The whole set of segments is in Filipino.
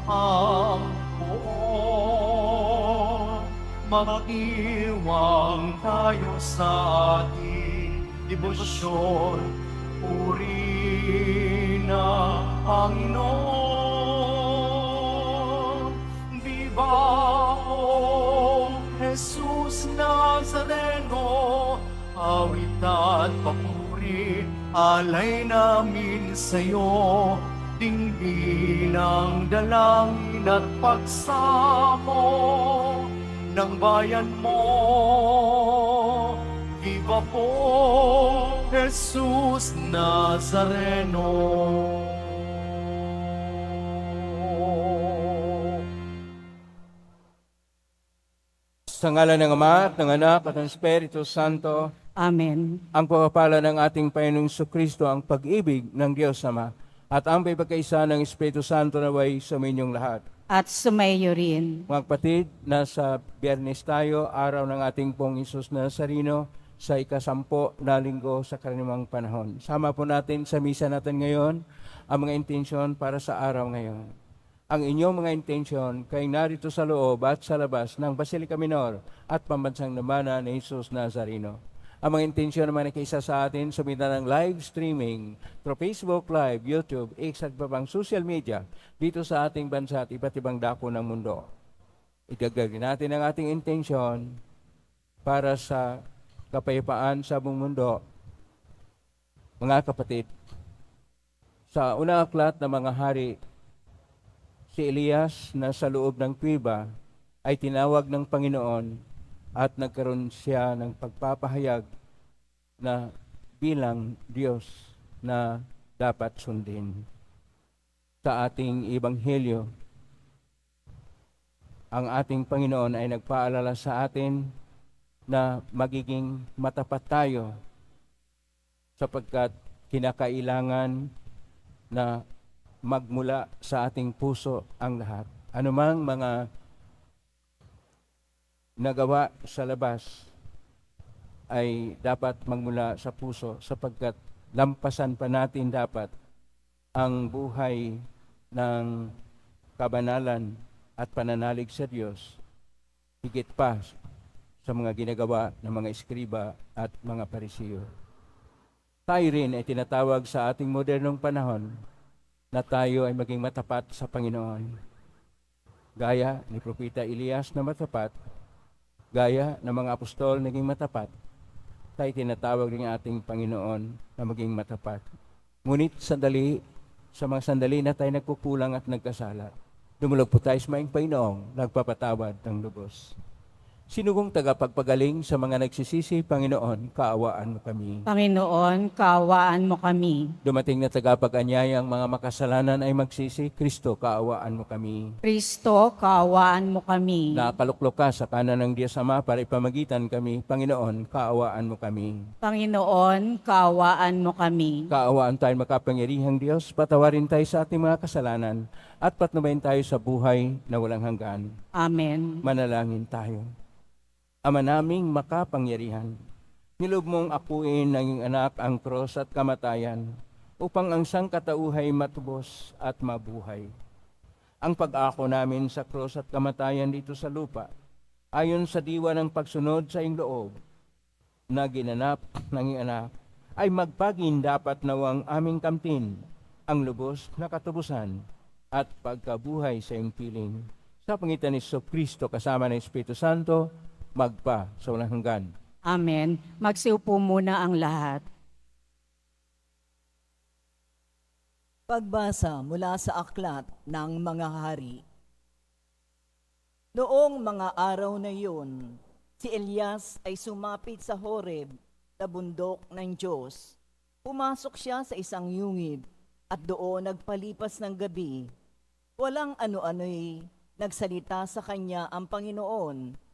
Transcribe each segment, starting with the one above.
ang buong. Mag-iwang tayo sa ating debosyon, puri na Panginoon. Viva o Jesus Nazareno, awit at papuri, alay namin sa'yo, dinggin ang dalangin at pagsamo ng bayan mo. Viva po, Jesus Nazareno. Sa ngalan ng Ama at ng Anak at ng Espiritu Santo, Amen. ang pagpapala ng ating Panginoong Jesucristo, ang pag-ibig ng Diyos Ama, at ang pagkakaisa ng Espiritu Santo naway sa inyong lahat. At sumayo rin. Mga kapatid, nasa Biyernes tayo, araw ng ating pong Isus Nazareno, sa ika-10 na linggo sa karaniwang panahon. Sama po natin sa misa natin ngayon ang mga intensyon para sa araw ngayon. Ang inyong mga intensyon kay narito sa loob at sa labas ng Basilica Minor at Pambansang Dambana ni Jesus Nazareno. Ang mga intensyon naman ay kaisa sa atin sa ng live streaming through Facebook Live, YouTube, X at babang social media dito sa ating bansa at iba't ibang dako ng mundo. Idagdag natin ang ating intensyon para sa kapayapaan sa buong mundo. Mga kapatid, sa unang aklat ng mga hari, si Elias na sa loob ng kuweba ay tinawag ng Panginoon at nagkaroon siya ng pagpapahayag na bilang Diyos na dapat sundin. Sa ating Ebanghelyo, ang ating Panginoon ay nagpaalala sa atin na magiging matapat tayo sapagkat kinakailangan na magmula sa ating puso ang lahat. Anumang mga nagawa sa labas ay dapat magmula sa puso sapagkat lampasan pa natin dapat ang buhay ng kabanalan at pananalig sa Diyos higit pa sa mga ginagawa ng mga eskriba at mga parisiyo. Tayo rin ay tinatawag sa ating modernong panahon na tayo ay maging matapat sa Panginoon. Gaya ni Propeta Elias na matapat, gaya ng mga apostol naging matapat, tayo tinatawag ng ating Panginoon na maging matapat. Ngunit sa mga sandali na tayo nagkukulang at nagkasala, dumulog po tayo sa maing Panginoong nagpapatawad ng lubos. Sinugong tagapagpagaling sa mga nagsisisi, Panginoon, kaawaan mo kami. Panginoon, kaawaan mo kami. Dumating na tagapag-anyayang mga makasalanan ay magsisi, Kristo, kaawaan mo kami. Kristo, kaawaan mo kami. Nakaluklok ka sa kanan ng Diyos Ama para ipamagitan kami, Panginoon, kaawaan mo kami. Panginoon, kaawaan mo kami. Kaawaan tayo makapangyarihang Diyos, patawarin tayo sa ating mga kasalanan, at patnubayan tayo sa buhay na walang hanggan. Amen. Manalangin tayo. Ama naming makapangyarihan, nilob mong akuin ng iyong anak ang krus at kamatayan upang ang sangkatauhay matubos at mabuhay. Ang pag-ako namin sa krus at kamatayan dito sa lupa, ayon sa diwa ng pagsunod sa iyong loob na ginanap ng iyong anak, ay magpagin dapat nawang aming kamtin ang lubos na katubusan at pagkabuhay sa iyong piling. Sa pangitan ni Jesucristo kasama ng Espiritu Santo, magpa sa walang hanggan. Amen. Magsiupo muna ang lahat. Pagbasa mula sa aklat ng mga hari. Noong mga araw na iyon, si Elias ay sumapit sa Horeb na bundok ng Diyos. Pumasok siya sa isang yungib at doon nagpalipas ng gabi. Walang ano-ano'y nagsalita sa kanya ang Panginoon.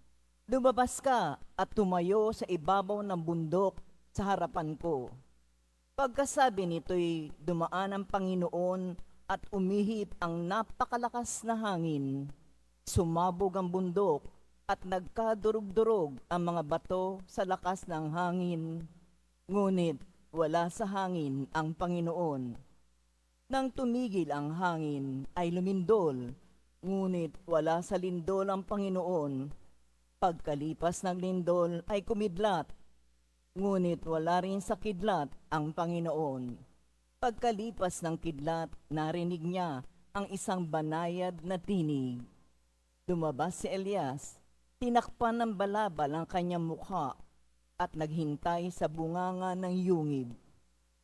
Lumabas ka at tumayo sa ibabaw ng bundok sa harapan ko. Pagkasabi nito'y dumaan ang Panginoon at umihip ang napakalakas na hangin. Sumabog ang bundok at nagkadurog-durog ang mga bato sa lakas ng hangin. Ngunit wala sa hangin ang Panginoon. Nang tumigil ang hangin ay lumindol Ngunit wala sa lindol ang Panginoon. Pagkalipas ng lindol ay kumidlat, ngunit wala rin sa kidlat ang Panginoon. Pagkalipas ng kidlat, narinig niya ang isang banayad na tinig. Lumabas si Elias, tinakpan ng balabal ang kanyang mukha at naghintay sa bunganga ng yungib.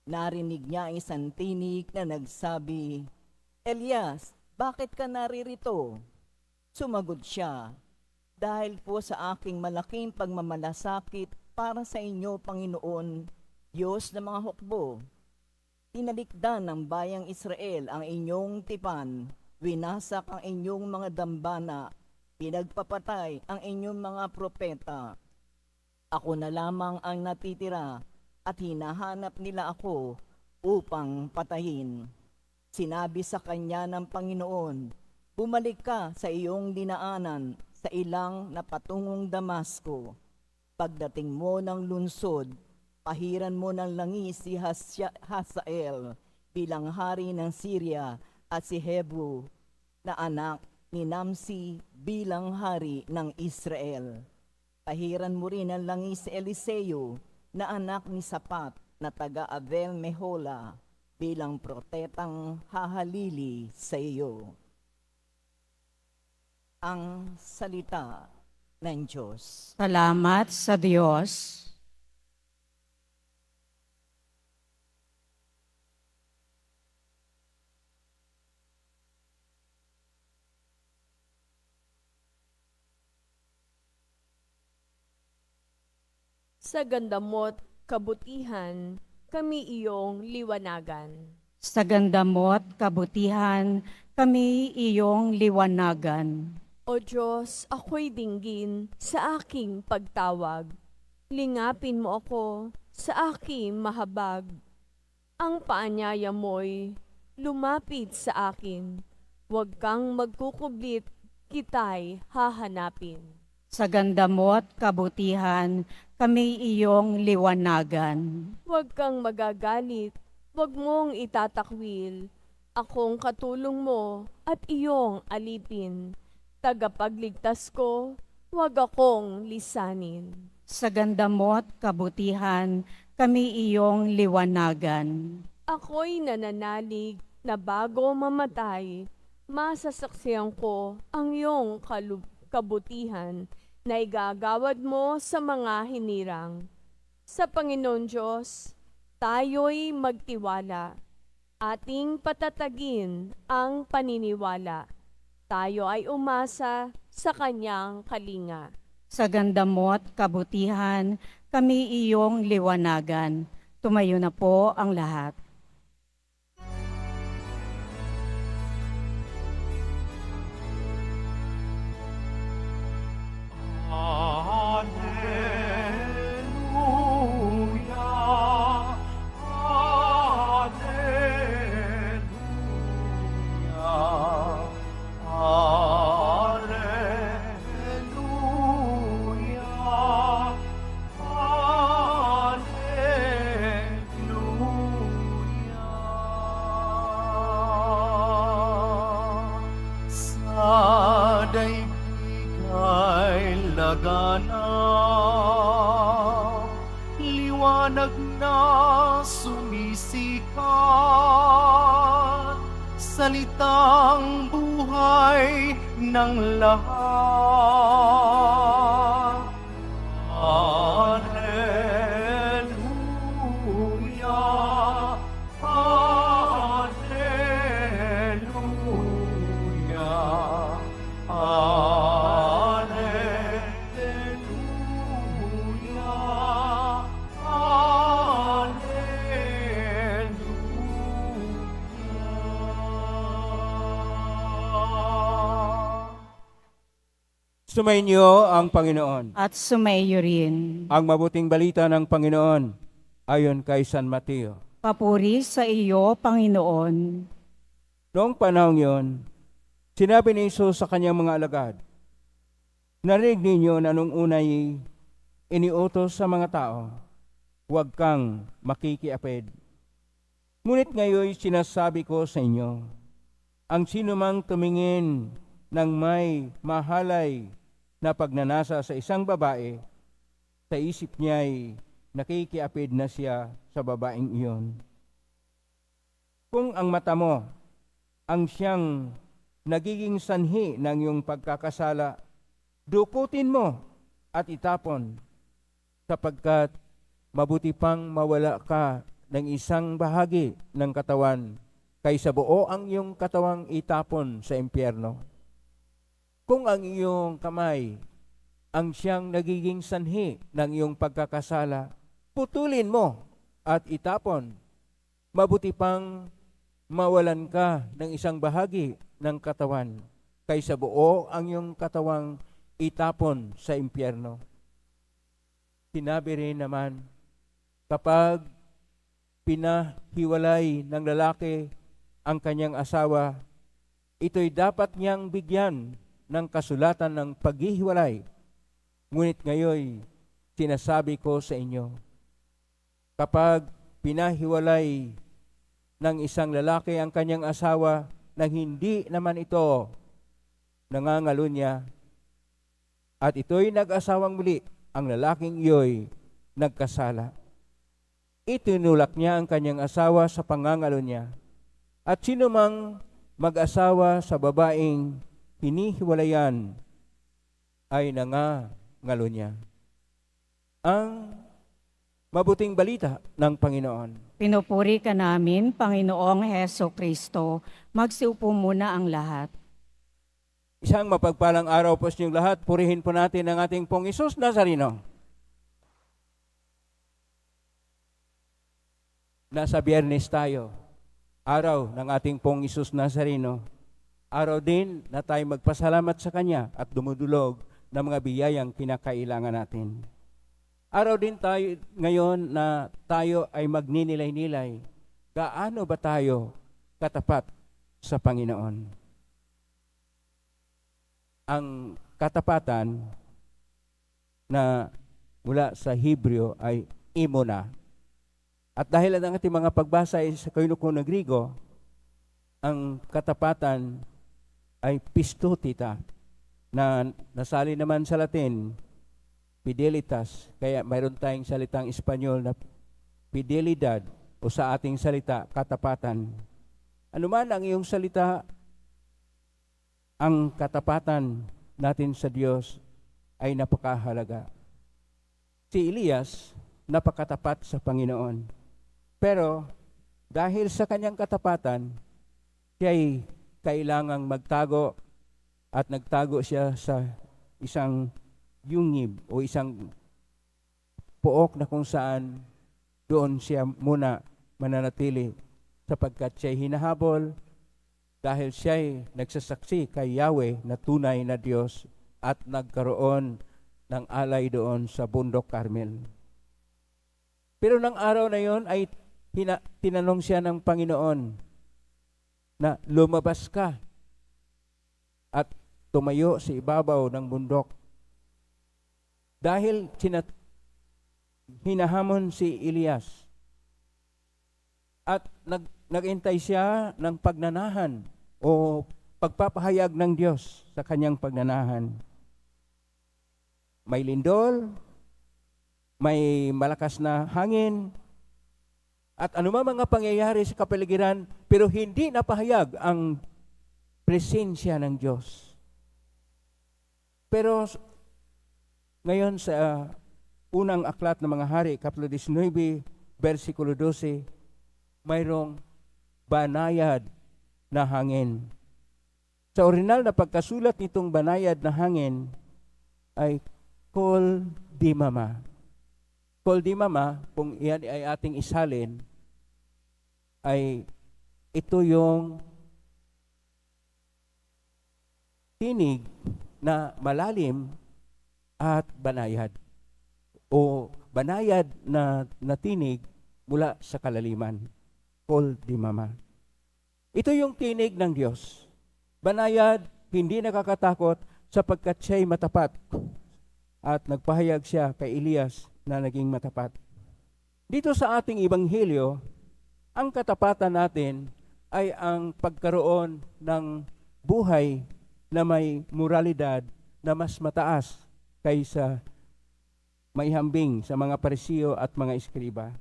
Narinig niya ang isang tinig na nagsabi, "Elias, bakit ka naririto?" Sumagot siya, "Dahil po sa aking malaking pagmamalasakit para sa inyo, Panginoon, Diyos ng mga hukbo. Tinalikdan ng bayang Israel ang inyong tipan, winasak ang inyong mga dambana, pinagpapatay ang inyong mga propeta. Ako na lamang ang natitira at hinahanap nila ako upang patayin." Sinabi sa kanya ng Panginoon, "Bumalik ka sa iyong dinaanan sa ilang na patungong Damasco. Pagdating mo ng lungsod, pahiran mo ng langis si Hazael bilang hari ng Syria at si Jehu na anak ni Nimsi bilang hari ng Israel. Pahiran mo rin ng langis si Eliseo na anak ni Sapat na taga Abel Mehola bilang protetang hahalili sa iyo." Ang salita ng Diyos. Salamat sa Diyos. Sa ganda mo't kabutihan, kami iyong liwanagan. Sa ganda mo't kabutihan, kami iyong liwanagan. O Diyos, ako'y dinggin sa aking pagtawag. Lingapin mo ako sa aking mahabag. Ang paanyaya mo'y lumapit sa akin. Huwag kang magkukublit, kita'y hahanapin. Sa ganda mo't kabutihan, kami iyong liwanagan. Huwag kang magagalit, huwag mong itatakwil. Akong katulong mo at iyong alipin. Tagapagligtas ko, huwag akong lisanin. Sa ganda mo't kabutihan, kami iyong liwanagan. Ako'y nananalig na bago mamatay, masasaksihan ko ang iyong kabutihan na igagawad mo sa mga hinirang. Sa Panginoon Diyos, tayo'y magtiwala. Ating patatagin ang paniniwala. Tayo ay umasa sa kanyang kalinga. Sa ganda mo't kabutihan, kami iyong liwanagan. Tumayo na po ang lahat. Alleluia, Alleluia, Alleluia. Sa daigdig ay laganap, liwanag na sumisikat, salitang buhay ng lahat. Alleluia, Alleluia, Alleluia, Alleluia. Sumainyo ang Panginoon. At sumayo rin. Ang mabuting balita ng Panginoon ayon kay San Mateo. Papuri sa iyo, Panginoon. Noong panahon yon, sinabi ni Jesus sa kanyang mga alagad, "Narinig ninyo na nung unay iniutos sa mga tao, huwag kang makikiapid. Ngunit ngayon sinasabi ko sa inyo, ang sinumang tumingin ng may mahalay na pagnanasa sa isang babae, sa isip niya ay nakikiapid na siya sa babaeng iyon. Kung ang mata mo ang siyang nagiging sanhi ng iyong pagkakasala, dukutin mo at itapon, sapagkat mabuti pang mawala ka ng isang bahagi ng katawan kaysa buo ang iyong katawang itapon sa impyerno. Kung ang iyong kamay ang siyang nagiging sanhi ng iyong pagkakasala, putulin mo at itapon. Mabuti pang mawalan ka ng isang bahagi ng katawan kaysa buo ang iyong katawang itapon sa impyerno. Sinabi rin naman, kapag pinahiwalay ng lalaki ang kanyang asawa, ito'y dapat niyang bigyan ng kasulatan ng paghihiwalay. Ngunit ngayon, sinasabi ko sa inyo, kapag pinahiwalay ng isang lalaki ang kanyang asawa nang hindi naman ito nangangalunya, at ito'y nag-asawang muli, ang lalaking iyo'y nagkasala. Itinulak niya ang kanyang asawa sa pangangalunya, at sino mang mag-asawa sa babaeng hinihiwalayan ay nangangalunya. Ang mabuting balita ng Panginoon. Pinupuri ka namin, Panginoong Heso Kristo. Magsiupo muna ang lahat. Isang mapagpalang araw po sa inyong lahat. Purihin po natin ang ating pong Hesus Nazareno. Nasa Biyernes tayo, araw ng ating pong Hesus Nazareno. Araw din na tayo magpasalamat sa Kanya at dumudulog ng mga biyayang kinakailangan natin. Araw din tayo ngayon na tayo ay magninilay-nilay. Gaano ba tayo katapat sa Panginoon? Ang katapatan na mula sa Hebreo ay imuna. At dahil ang ating mga pagbasa ay sa Koinokon na Grigo, ang katapatan ay pistotita, na nasali naman sa Latin, fidelitas, kaya mayroon tayong salitang Espanyol na fidelidad o sa ating salita, katapatan. Ano man ang iyong salita, ang katapatan natin sa Diyos ay napakahalaga. Si Elias, napakatapat sa Panginoon. Pero dahil sa kanyang katapatan, siya ay kailangang magtago at nagtago siya sa isang yungib o isang pook na kung saan doon siya muna mananatili sapagkat siya'y hinahabol dahil siya'y nagsasaksi kay Yahweh na tunay na Diyos at nagkaroon ng alay doon sa bundok Carmel. Pero ng araw na yon ay tinanong siya ng Panginoon na lumabas ka at tumayo sa ibabaw ng bundok. Dahil hinahamon si Elias at nagintay siya ng pagnanahan o pagpapahayag ng Diyos sa kanyang pagnanahan. May lindol, may malakas na hangin, at anumang mga pangyayari sa kapaligiran, pero hindi napahayag ang presensya ng Diyos. Pero ngayon sa unang aklat ng mga hari, Kapitulo 19, versikulo 12, mayroong banayad na hangin. Sa original na pagkasulat nitong banayad na hangin ay Kol Dimama. Kol Dimama, kung iyan ay ating isalin, ay ito yung tinig na malalim at banayad o banayad na tinig mula sa kalaliman. Kol Dimama. Ito yung tinig ng Diyos. Banayad, hindi nakakatakot sapagkat siya'y matapat at nagpahayag siya kay Elias na naging matapat. Dito sa ating Ebanghelyo, ang katapatan natin ay ang pagkaroon ng buhay na may moralidad na mas mataas kaysa maihambing sa mga Parisiyo at mga Eskriba.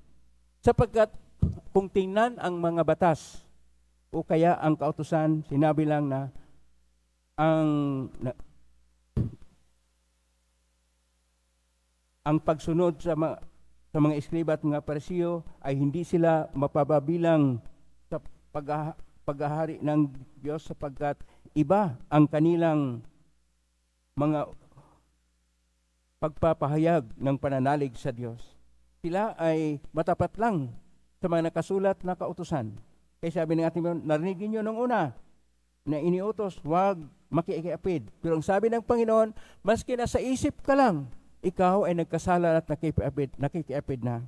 Sapagkat kung tingnan ang mga batas o kaya ang kautusan, sinabi lang na ang pagsunod sa mga Eskriba at mga Parisiyo ay hindi sila mapababilang sa paghahari ng Diyos sapagkat iba ang kanilang mga pagpapahayag ng pananalig sa Diyos. Sila ay matapat lang sa mga nakasulat na kautusan. Kaya sabi ng ating Panginoon, narinig niyo nung una na iniutos, huwag makikiapid. Pero ang sabi ng Panginoon, maski nasa isip ka lang, ikaw ay nagkasala at nakikiapid na.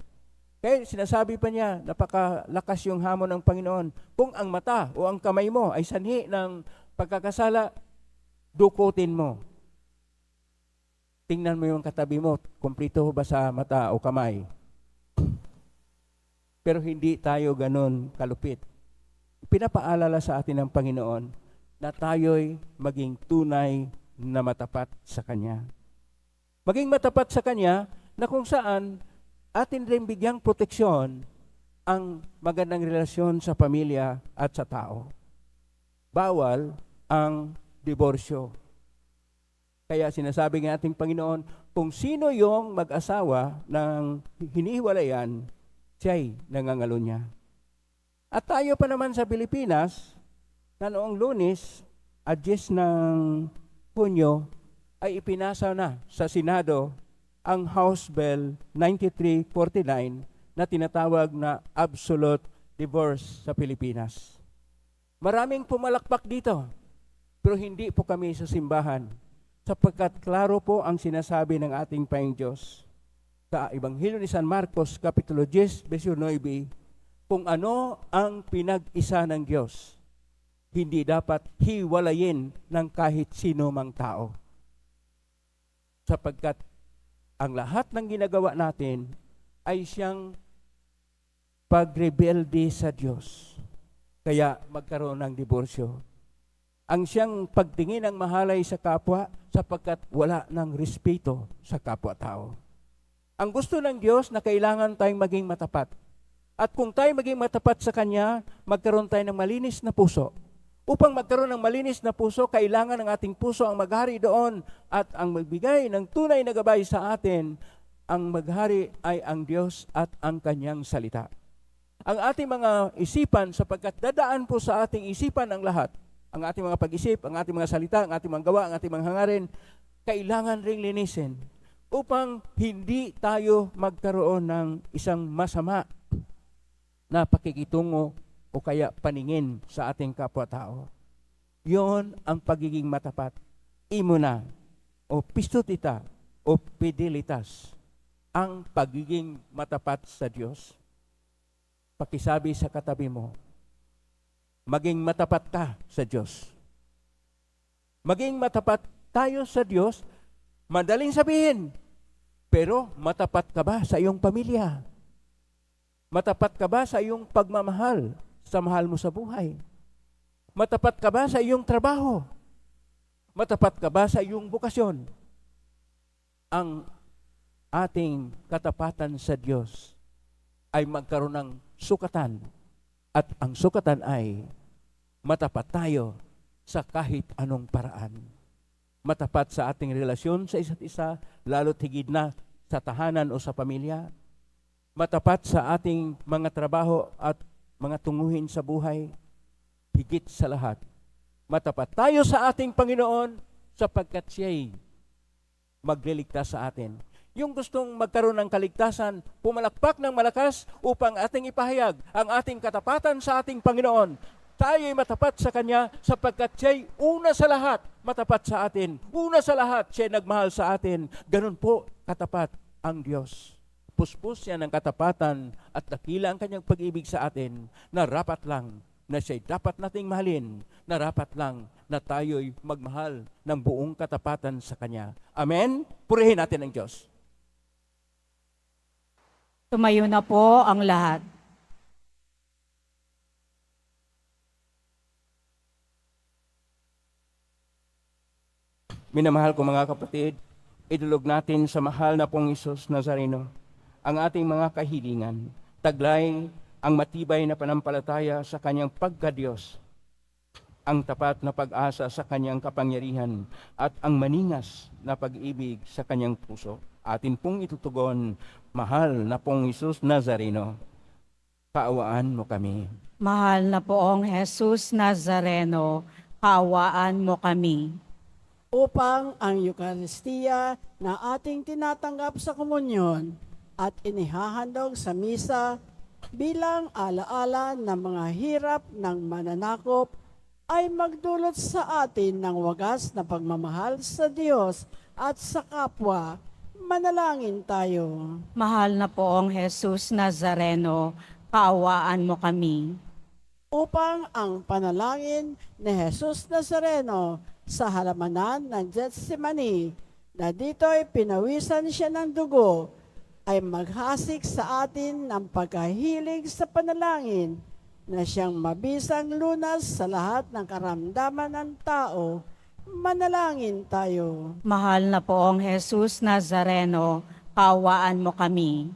Kaya sinasabi pa niya, napakalakas yung hamon ng Panginoon. Kung ang mata o ang kamay mo ay sanhi ng pagkakasala, dukutin mo. Tingnan mo yung katabi mo, kumplito ba sa mata o kamay? Pero hindi tayo ganon kalupit. Pinapaalala sa atin ng Panginoon na tayo'y maging tunay na matapat sa Kanya. Maging matapat sa Kanya na kung saan atin rin bigyang proteksyon ang magandang relasyon sa pamilya at sa tao. Bawal ang diborsyo. Kaya sinasabi ng ating Panginoon, kung sino yung mag-asawa ng hinihiwalayan, siya'y nangangalo niya. At tayo pa naman sa Pilipinas, na noong Lunes, 10 ng Hunyo, ay ipinasa na sa Senado ang House Bill 9349 na tinatawag na absolute divorce sa Pilipinas. Maraming pumalakpak dito, pero hindi po kami sa simbahan sapagkat klaro po ang sinasabi ng ating Panginoong Diyos sa Ebanghelyo ni San Marcos, Kapitulo 10, Verso 9, kung ano ang pinag-isa ng Diyos, hindi dapat hiwalayin ng kahit sino mang tao. Sapagkat ang lahat ng ginagawa natin ay siyang pagrebelde sa Diyos. Kaya magkaroon ng diborsyo. Ang siyang pagtingin ng mahalay sa kapwa sapagkat wala ng respeto sa kapwa-tao. Ang gusto ng Diyos na kailangan tayong maging matapat. At kung tayo maging matapat sa Kanya, magkaroon tayo ng malinis na puso. Upang magkaroon ng malinis na puso, kailangan ng ating puso ang maghari doon at ang magbigay ng tunay na gabay sa atin. Ang maghari ay ang Diyos at ang Kanyang salita. Ang ating mga isipan, sapagkat dadaan po sa ating isipan ang lahat, ang ating mga pag-isip, ang ating mga salita, ang ating mga gawa, ang ating mga hangarin, kailangan ring linisin upang hindi tayo magkaroon ng isang masama na pakikitungo o kaya paningin sa ating kapwa-tao. Yon ang pagiging matapat. Imuna o pistutita o fidelitas ang pagiging matapat sa Diyos. Pakisabi sa katabi mo, maging matapat ka sa Diyos. Maging matapat tayo sa Diyos, madaling sabihin, pero matapat ka ba sa iyong pamilya? Matapat ka ba sa iyong pagmamahal sa mahal mo sa buhay? Matapat ka ba sa iyong trabaho? Matapat ka ba sa iyong bukasyon? Ang ating katapatan sa Diyos ay magkaroon ng sukatan. At ang sukatan ay matapat tayo sa kahit anong paraan. Matapat sa ating relasyon sa isa't isa, lalo't higit na sa tahanan o sa pamilya. Matapat sa ating mga trabaho at mga tunguhin sa buhay. Higit sa lahat, matapat tayo sa ating Panginoon sapagkat siya'y magliligtas sa atin. Yung gustong magkaroon ng kaligtasan, pumalakpak ng malakas upang ating ipahayag ang ating katapatan sa ating Panginoon. Tayo'y matapat sa Kanya sapagkat siya'y una sa lahat matapat sa atin. Una sa lahat, siya'y nagmahal sa atin. Ganun po katapat ang Diyos. Puspos siya ng katapatan at dakila ang Kanyang pag-ibig sa atin na rapat lang na siya'y dapat nating mahalin, na rapat lang na tayo'y magmahal ng buong katapatan sa Kanya. Amen? Purihin natin ang Diyos. Tumayo na po ang lahat. Minamahal ko mga kapatid, idulog natin sa mahal na pong Isus Nazareno ang ating mga kahilingan. Taglay ang matibay na panampalataya sa kanyang pagkadiyos, ang tapat na pag-asa sa kanyang kapangyarihan, at ang maningas na pag-ibig sa kanyang puso. Atin pong itutugon, mahal na pong Isus Nazareno, kaawaan mo kami. Mahal na poong Jesus Nazareno, kaawaan mo kami. Upang ang Eukaristiya na ating tinatanggap sa komunyon at inihahandog sa misa bilang alaala ng mga hirap ng mananakop ay magdulot sa atin ng wagas na pagmamahal sa Diyos at sa kapwa. Manalangin tayo. Mahal na poong Jesus Nazareno, kaawaan mo kami. Upang ang panalangin ni Jesus Nazareno sa halamanan ng Getsemani, na dito'y pinawisan siya ng dugo, ay maghasik sa atin ng pagkahilig sa panalangin na siyang mabisang lunas sa lahat ng karamdaman ng tao. Manalangin tayo. Mahal na poong Jesus Nazareno, kaawaan mo kami.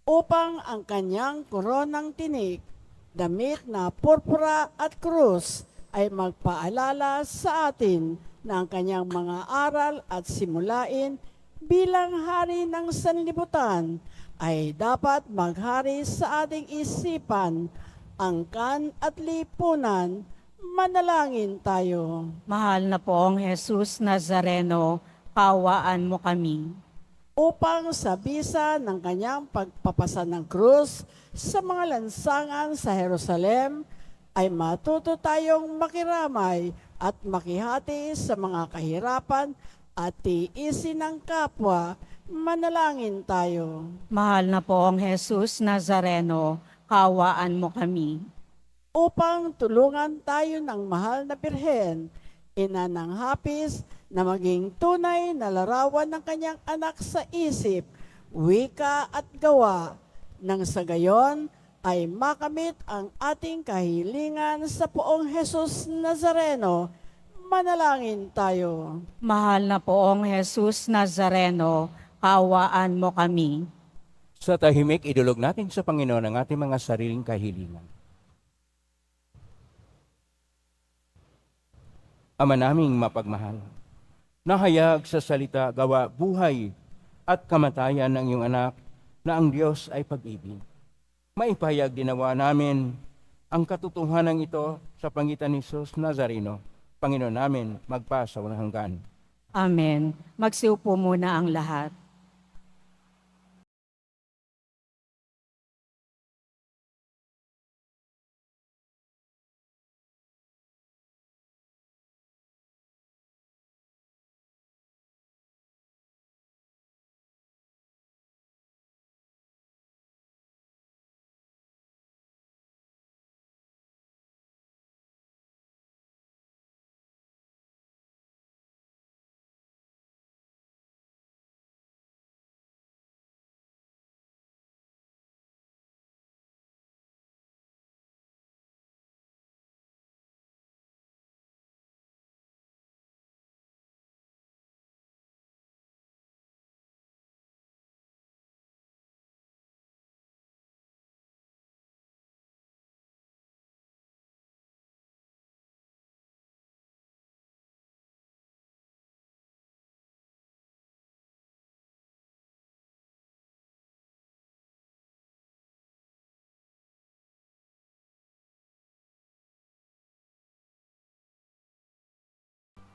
Upang ang kanyang koronang tinik, damit na purpura at krus, ay magpaalala sa atin ng kanyang mga aral at simulain bilang hari ng sanlibutan ay dapat maghari sa ating isipan, angkan at lipunan. Manalangin tayo. Mahal na poong Jesus Nazareno, kaawaan mo kami. Upang sa bisa ng kanyang pagpapasa ng krus sa mga lansangan sa Jerusalem, ay matuto tayong makiramay at makihati sa mga kahirapan at tiisin ng kapwa. Manalangin tayo. Mahal na poong Jesus Nazareno, kaawaan mo kami. Upang tulungan tayo ng mahal na Birhen, ina ng hapis, na maging tunay na larawan ng kanyang anak sa isip, wika at gawa, nang sa gayon ay makamit ang ating kahilingan sa poong Jesus Nazareno. Manalangin tayo. Mahal na poong Jesus Nazareno, kaawaan mo kami. Sa tahimik, idulog natin sa Panginoon ang ating mga sariling kahilingan. Ama naming mapagmahal, nahayag sa salita, gawa, buhay at kamatayan ng iyong anak na ang Diyos ay pag-ibig. Maipahayag dinawa namin ang katotohanan ito sa pangitan ni Jesus Nazareno, Panginoon namin, magpasa walang hanggan. Amen. Magsiupo muna ang lahat.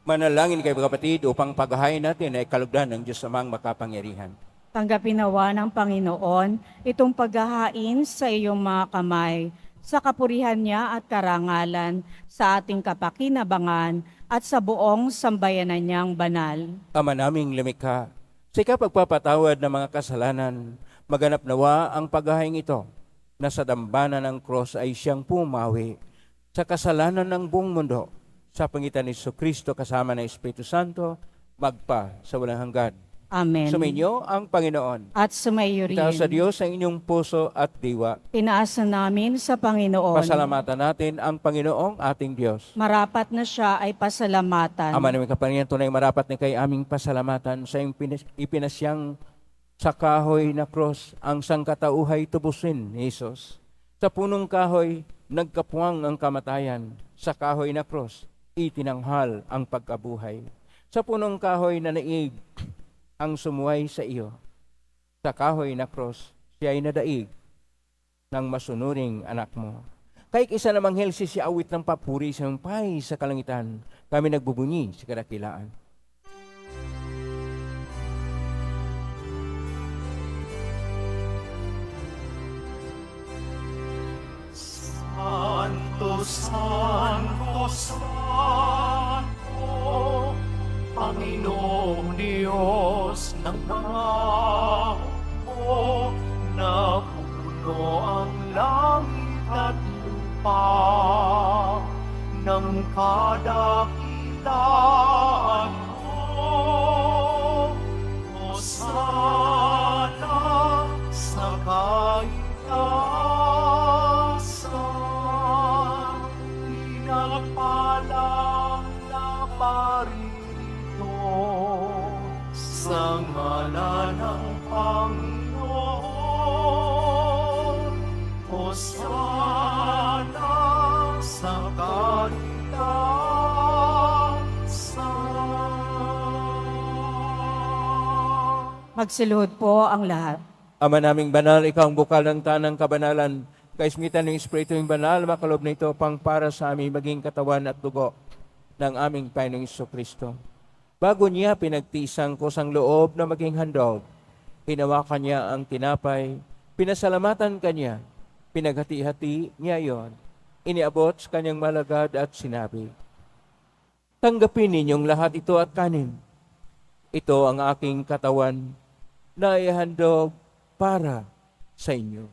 Manalangin kayo kapatid upang paghahain natin ay kalugdan ng Diyos Amang makapangyarihan. Tanggapin nawa ng Panginoon itong paghahain sa iyong mga kamay, sa kapurihan niya at karangalan, sa ating kapakinabangan at sa buong sambayanan niyang banal. Ama naming lumikha, sa ikapagpapatawad ng mga kasalanan, maganap nawa ang paghahain ito, na sa dambana ng cross ay siyang pumawi sa kasalanan ng buong mundo, sa pangitan ni Jesucristo kasama ng Espiritu Santo, magpa sa walang hanggan. Amen. Sumainyo ang Panginoon. At sumayo rin. Itaas sa Diyos ang inyong puso at diwa. Inaasa namin sa Panginoon. Pasalamatan natin ang Panginoong ating Diyos. Marapat na siya ay pasalamatan. Ama namin kapangyarihan, tunay marapat na kay aming pasalamatan sa iyong ipinasyang sa kahoy na cross ang sangkatauhay tubusin ni Jesus. Sa punong kahoy, nagkapuwang ang kamatayan. Sa kahoy na cross, itinanghal ang pagkabuhay. Sa punong kahoy na naig ang sumuway sa iyo. Sa kahoy na cross, siya ay nadaig ng masunuring anak mo. Kahit isa namang helsi si awit ng papuri sa pay sa kalangitan, kami nagbubunyi sa kadakilaan. Santo, Santo, Santo, Panginoong Diyos ng mga hukbo, na puno ang langit at lupa ng kadakilaan mo. Hosana sa kaitaasan, pinagpalang na parito sa ngalan ng Panginoon. Hosana sa kaitaasan. Magsiluhod po ang lahat. Ama naming banal, ikaw ang bukal ng tanang kabanalan. Kaismitan ng Espiritu yung banal, makalob na ito pang para sa aming maging katawan at dugo ng aming Panginoong Jesucristo. Bago niya pinagtiisang kusang loob na maging handog, hinawakan niya ang tinapay, pinasalamatan kanya, pinaghati-hati niya yon, iniabot sa kanyang malagad at sinabi, tanggapin ninyong lahat ito at kanin. Ito ang aking katawan na ihandog para sa inyo.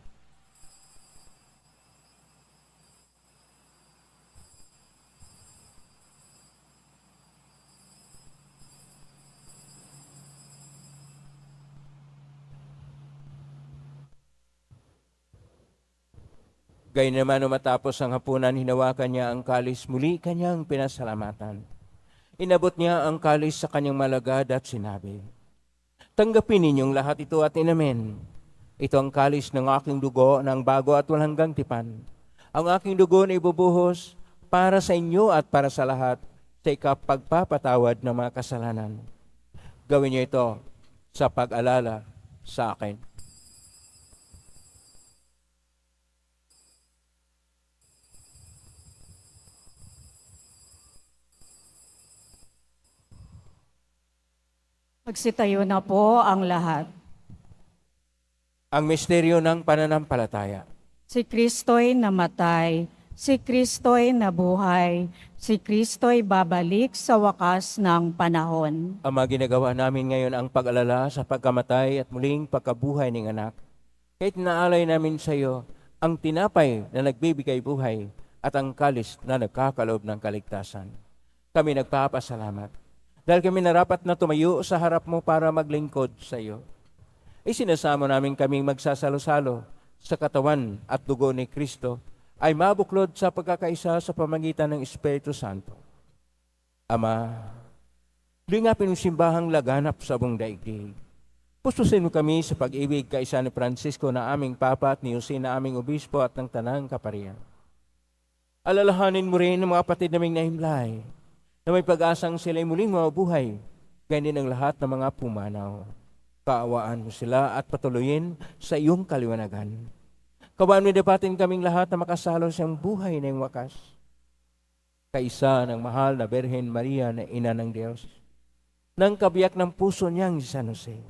Gayun naman nung matapos ang hapunan, hinawakan niya ang kalis, muli kanyang pinasalamatan. Inabot niya ang kalis sa kanyang malagad at sinabi, tanggapin ninyong lahat ito at inamin. Ito ang kalis ng aking dugo ng bago at walang hanggang tipan. Ang aking dugo na ibubuhos para sa inyo at para sa lahat sa ikapagpapatawad ng mga kasalanan. Gawin niyo ito sa pag-alala sa akin. Magsitayo na po ang lahat. Ang misteryo ng pananampalataya. Si Kristo'y namatay, si Kristo'y nabuhay, si Kristo'y babalik sa wakas ng panahon. Ama, ginagawa namin ngayon ang pag-alala sa pagkamatay at muling pagkabuhay ng anak. Kahit naalay namin sa iyo ang tinapay na nagbibigay buhay at ang kalis na nagkakalob ng kaligtasan. Kami nagpapasalamat dahil kami narapat na tumayo sa harap mo para maglingkod sa iyo. Isinasamo namin kaming magsasalo-salo sa katawan at dugo ni Kristo ay mabuklod sa pagkakaisa sa pamagitan ng Espiritu Santo. Ama, lingapin ang simbahang laganap sa buong daigdig. Pustusin mo kami sa pag-ibig kaisa ni Francisco na aming Papa at ni Jose na aming Obispo at ng Tanang Kaparian. Alalahanin mo rin ang mga kapatid naming nahimlay na may pag-asang sila'y muling mabuhay, ganyan ang lahat ng mga pumanaw. Kaawaan mo sila at patuloyin sa iyong kaliwanagan. Kawaan mo dapatin kaming lahat na makasalo sa buhay na iyong wakas. Kaisa ng mahal na Birhen Maria na Ina ng Diyos, ng kabiyak ng puso niyang si San Jose,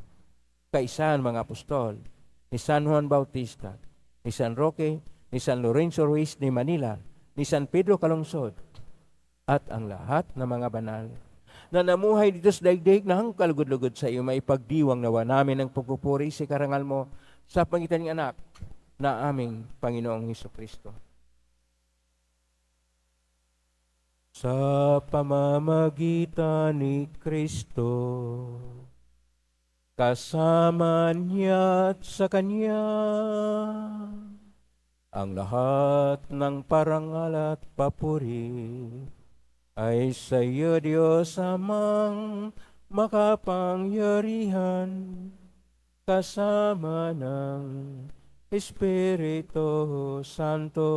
kaisa ng mga apostol, ni San Juan Bautista, ni San Roque, ni San Lorenzo Ruiz de Manila, ni San Pedro Calungsod, at ang lahat ng mga banal na namuhay dito sa daigdig na ang kalugod-lugod sa iyo, may pagdiwang nawa namin ang pagpupuri sa karangal mo sa pangitan ng anak na aming Panginoong Jesucristo. Sa pamamagitan ni Kristo, kasama niya at sa Kanya, ang lahat ng parangal at papuri ay sa iyo, Diyos Amang makapangyarihan, kasama ng Espiritu Santo,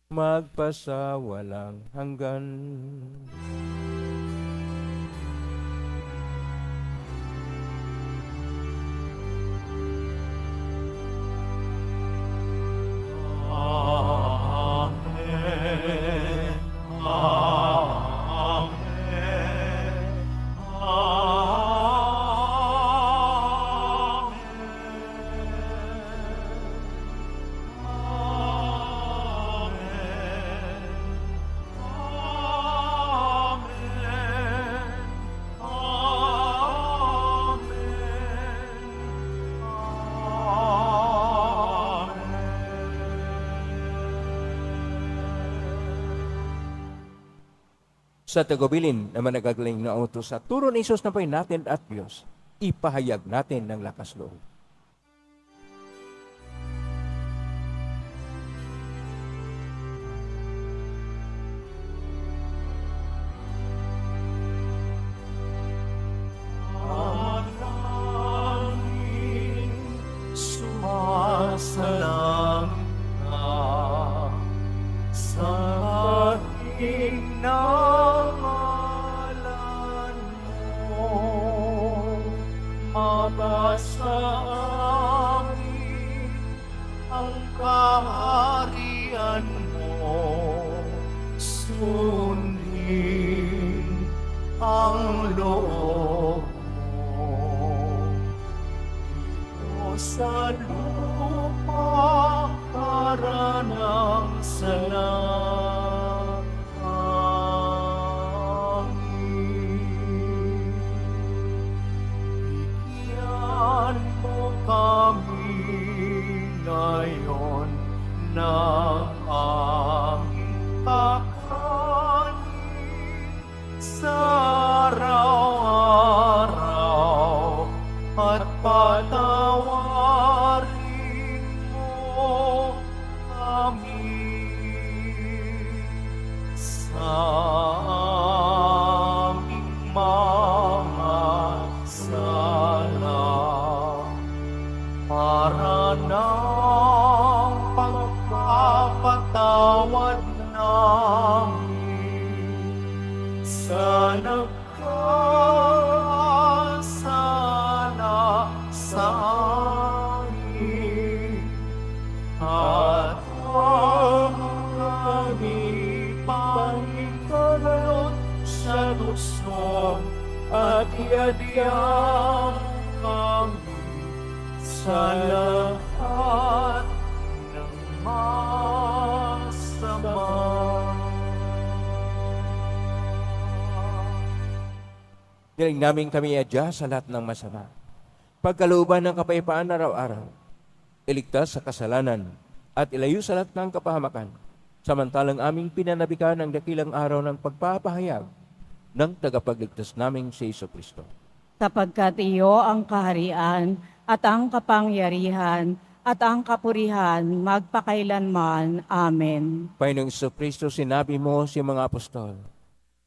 magpasawalang hanggan. Amen. Amen. Sa tagubilin na managagaling na utos sa turo ni Isus na Panginoon natin at Diyos, ipahayag natin ng lakas loob. Manalangin, sumasalang ka sa ating nangalan mo, mabasa amin ang kaharian mo, sundin ang loob mo. Dito sa lupa para ng salangin. Bigyan mo kami ngayon ng aming kakanin sa araw-araw at patawarin mo kami sa aming mga sala para ng pagpapatawad namin sa nagkasala sa amin, at huwag kami pangitulot sa gusto, at iadiyang kami sa lahat ng masama. Dinig namin kami adya sa lahat ng masama. Pagkalooban ng kapayapaan araw-araw, iligtas sa kasalanan at ilayo sa lahat ng kapahamakan, samantalang aming pinanabikan ang dakilang araw ng pagpapahayag ng tagapagligtas naming si Jesucristo. Sapagkat iyo ang kaharian at ang kapangyarihan at ang kapurihan magpakailanman. Amen. Panginoong Jesucristo, sinabi mo sa mga apostol,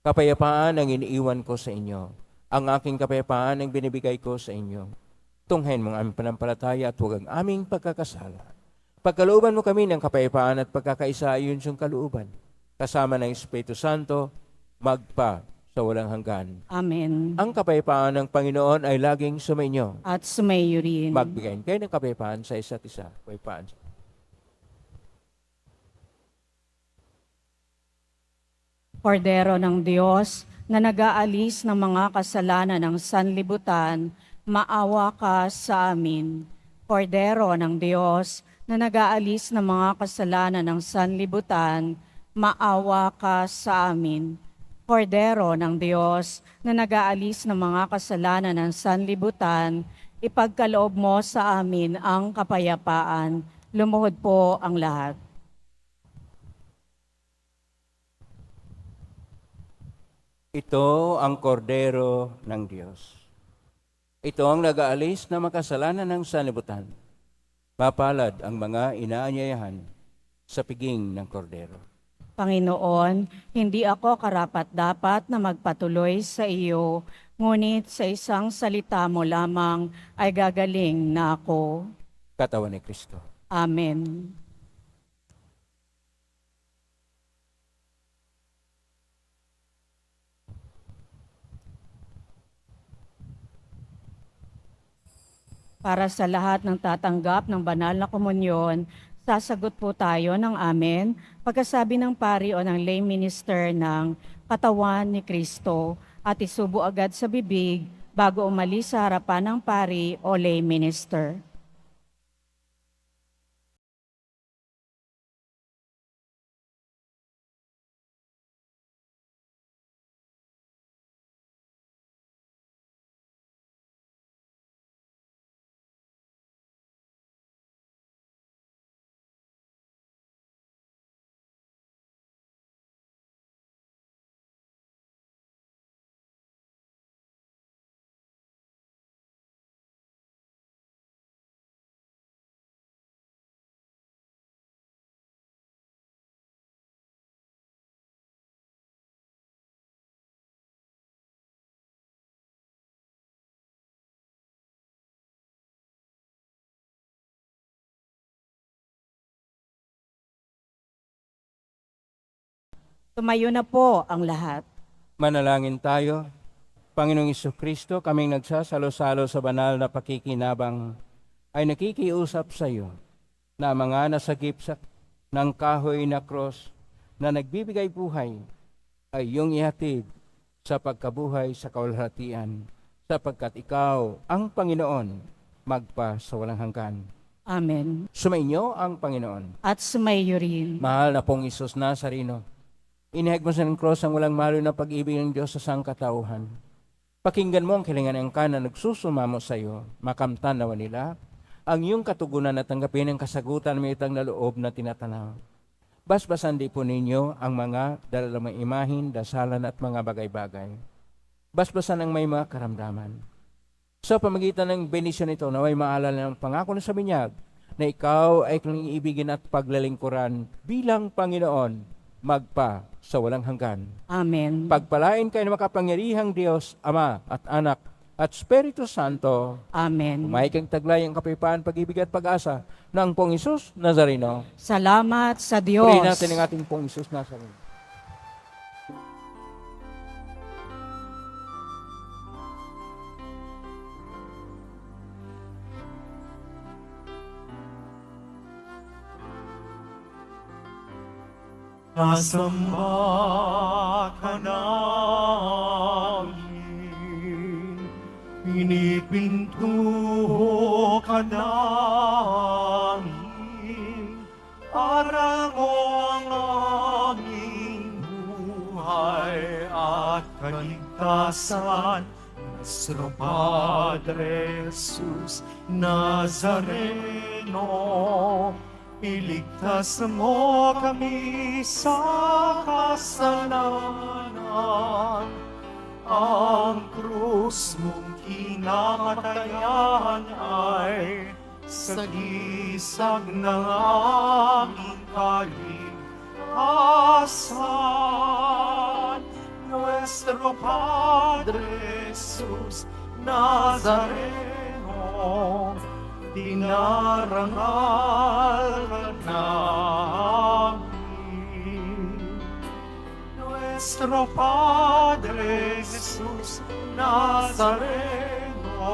kapayapaan ang iniiwan ko sa inyo. Ang aking kapayapaan ang binibigay ko sa inyo. Tunghayin mo ang aming panampalataya at huwag ang aming pagkakasala. Pagkalooban mo kami ng kapayapaan at pagkakaisa ayon sa kalooban, kasama ng Espiritu Santo, magpa sa walang hanggan. Amen. Ang kapayapaan ng Panginoon ay laging sumainyo. At sumayo rin. Magbigayin kayo ng kapayapaan sa isa't isa. Kapayapaan. Kordero ng Diyos na nag-aalis ng mga kasalanan ng sanlibutan, maawa ka sa amin. Kordero ng Diyos na nag-aalis ng mga kasalanan ng sanlibutan, maawa ka sa amin. Kordero ng Diyos na nag-aalis ng mga kasalanan ng sanlibutan, ipagkaloob mo sa amin ang kapayapaan. Lumuhod po ang lahat. Ito ang kordero ng Diyos. Ito ang nag-aalis na makasalanan ng sanlibutan. Mapalad ang mga inaanyayahan sa piging ng kordero. Panginoon, hindi ako karapat-dapat na magpatuloy sa iyo, ngunit sa isang salita mo lamang ay gagaling na ako. Katawan ni Kristo. Amen. Para sa lahat ng tatanggap ng banal na komunyon, sasagot po tayo ng amen pagkasabi ng pari o ng lay minister ng katawan ni Kristo at isubo agad sa bibig bago umalis sa harapan ng pari o lay minister. Tumayo na po ang lahat. Manalangin tayo. Panginoong Kristo, kaming nagsasalo-salo sa banal na pakikinabang ay nakikiusap sa iyo na mga nasagip ng kahoy na cross na nagbibigay buhay ay iyong ihatid sa pagkabuhay sa kaulhatian sapagkat ikaw ang Panginoon magpa sa walang hanggan. Amen. Sumainyo ang Panginoon. At sumayo rin. Mahal na pong Isus Nazareno, inihag mo sa cross ang walang malo na pag-ibig ng Diyos sa sangkatauhan. Pakinggan mo ang kilingan ng na nagsusumamo sa iyo, makamtan nawa nila, ang iyong katugunan at tanggapin ang kasagutan may itang na loob na tinatanaw. Basbasan di po ninyo ang mga dalalang imahin, dasalan at mga bagay-bagay. Basbasan ang may mga karamdaman. Sa pamagitan ng benisyon ito, naway maalala ng pangako na sa binyag na ikaw ay kanyang ibigin at paglalingkuran bilang Panginoon magpa sa walang hanggan. Amen. Pagpalain kayo ng makapangyarihang Diyos, Ama at Anak at Espiritu Santo. Amen. Umay kang taglay ang kapayapaan, pag-ibig at pag-asa ng Pong Isus Nazareno. Salamat sa Diyos. Purihin natin ang ating Pong Isus Nazareno. Nasamba ka namin, pinipinto ka namin, arango ang aming buhay at kaligtasan. Nuestro Padre Jesus Nazareno, iligtas mo kami sa kasalanan. Ang krus mong kinamatayan ay sagisag ng aming kaligtasan. Nuestro Padre Jesus Nazareno, dinarangal ka namin. Nuestro Padre Jesus Nazareno,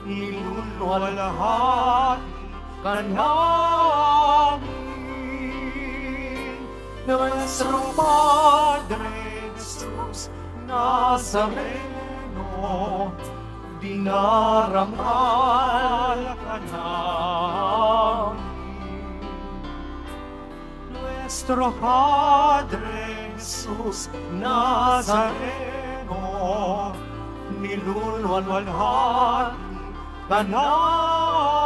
niluluwalhati ka namin. Nuestro Padre Jesus Nazareno, dinarangal ka namin. Nuestro Padre Jesus Nazareno, niluluwalhati ka namin.